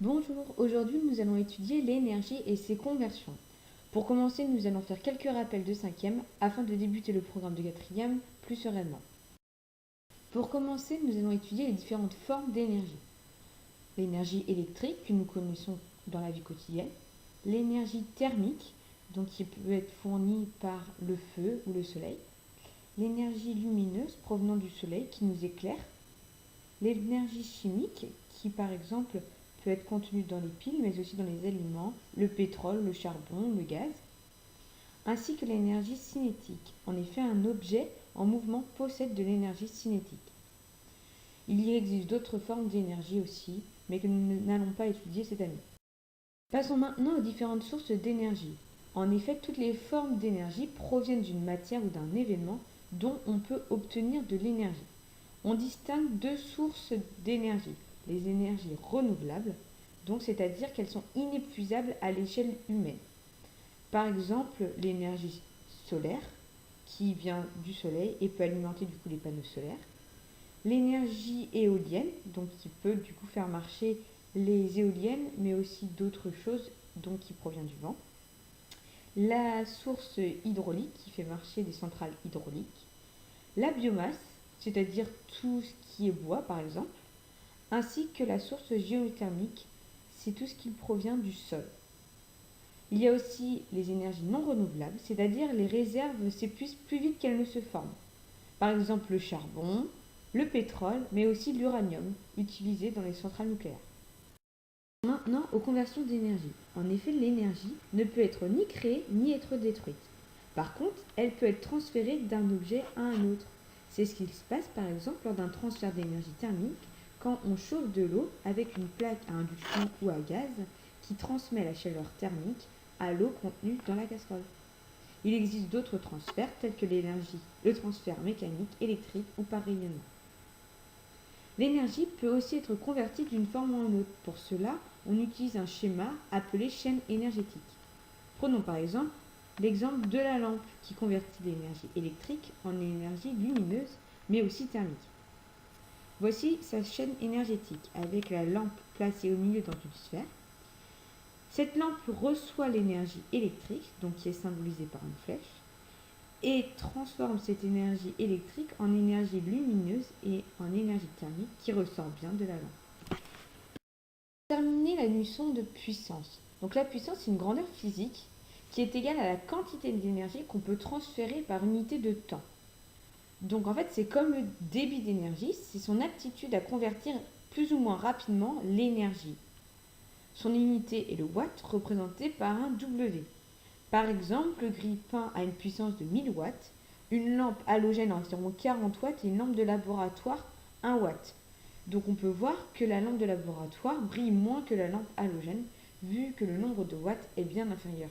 Bonjour, aujourd'hui nous allons étudier l'énergie et ses conversions. Pour commencer, nous allons faire quelques rappels de 5e afin de débuter le programme de 4e plus sereinement. Pour commencer, nous allons étudier les différentes formes d'énergie. L'énergie électrique que nous connaissons dans la vie quotidienne, l'énergie thermique, donc qui peut être fournie par le feu ou le soleil, l'énergie lumineuse provenant du soleil qui nous éclaire, l'énergie chimique qui par exemple peut être contenue dans les piles mais aussi dans les aliments, le pétrole, le charbon, le gaz, ainsi que l'énergie cinétique. En effet, un objet en mouvement possède de l'énergie cinétique. Il y existe d'autres formes d'énergie aussi, mais que nous n'allons pas étudier cette année. Passons maintenant aux différentes sources d'énergie. En effet, toutes les formes d'énergie proviennent d'une matière ou d'un événement dont on peut obtenir de l'énergie. On distingue deux sources d'énergie, les énergies renouvelables, donc c'est-à-dire qu'elles sont inépuisables à l'échelle humaine. Par exemple, l'énergie solaire, qui vient du soleil et peut alimenter du coup les panneaux solaires. L'énergie éolienne, donc qui peut du coup faire marcher les éoliennes, mais aussi d'autres choses donc qui provient du vent. La source hydraulique qui fait marcher des centrales hydrauliques. La biomasse, c'est-à-dire tout ce qui est bois par exemple, ainsi que la source géothermique, c'est tout ce qui provient du sol. Il y a aussi les énergies non renouvelables, c'est-à-dire les réserves s'épuisent plus vite qu'elles ne se forment. Par exemple le charbon, le pétrole, mais aussi l'uranium, utilisé dans les centrales nucléaires. Maintenant, aux conversions d'énergie. En effet, l'énergie ne peut être ni créée ni être détruite. Par contre, elle peut être transférée d'un objet à un autre. C'est ce qui se passe par exemple lors d'un transfert d'énergie thermique quand on chauffe de l'eau avec une plaque à induction ou à gaz qui transmet la chaleur thermique à l'eau contenue dans la casserole. Il existe d'autres transferts tels que l'énergie, le transfert mécanique, électrique ou par rayonnement. L'énergie peut aussi être convertie d'une forme en une autre. Pour cela, on utilise un schéma appelé chaîne énergétique. Prenons par exemple l'exemple de la lampe qui convertit l'énergie électrique en énergie lumineuse, mais aussi thermique. Voici sa chaîne énergétique avec la lampe placée au milieu dans une sphère. Cette lampe reçoit l'énergie électrique, donc qui est symbolisée par une flèche, et transforme cette énergie électrique en énergie lumineuse et en énergie thermique qui ressort bien de la lampe. Terminer la notion de puissance. Donc la puissance, c'est une grandeur physique qui est égale à la quantité d'énergie qu'on peut transférer par unité de temps. Donc en fait, c'est comme le débit d'énergie, c'est son aptitude à convertir plus ou moins rapidement l'énergie. Son unité est le watt représenté par un W. Par exemple, le grille-pain a une puissance de 1000 watts, une lampe halogène a environ 40 watts et une lampe de laboratoire 1 watt. Donc on peut voir que la lampe de laboratoire brille moins que la lampe halogène vu que le nombre de watts est bien inférieur.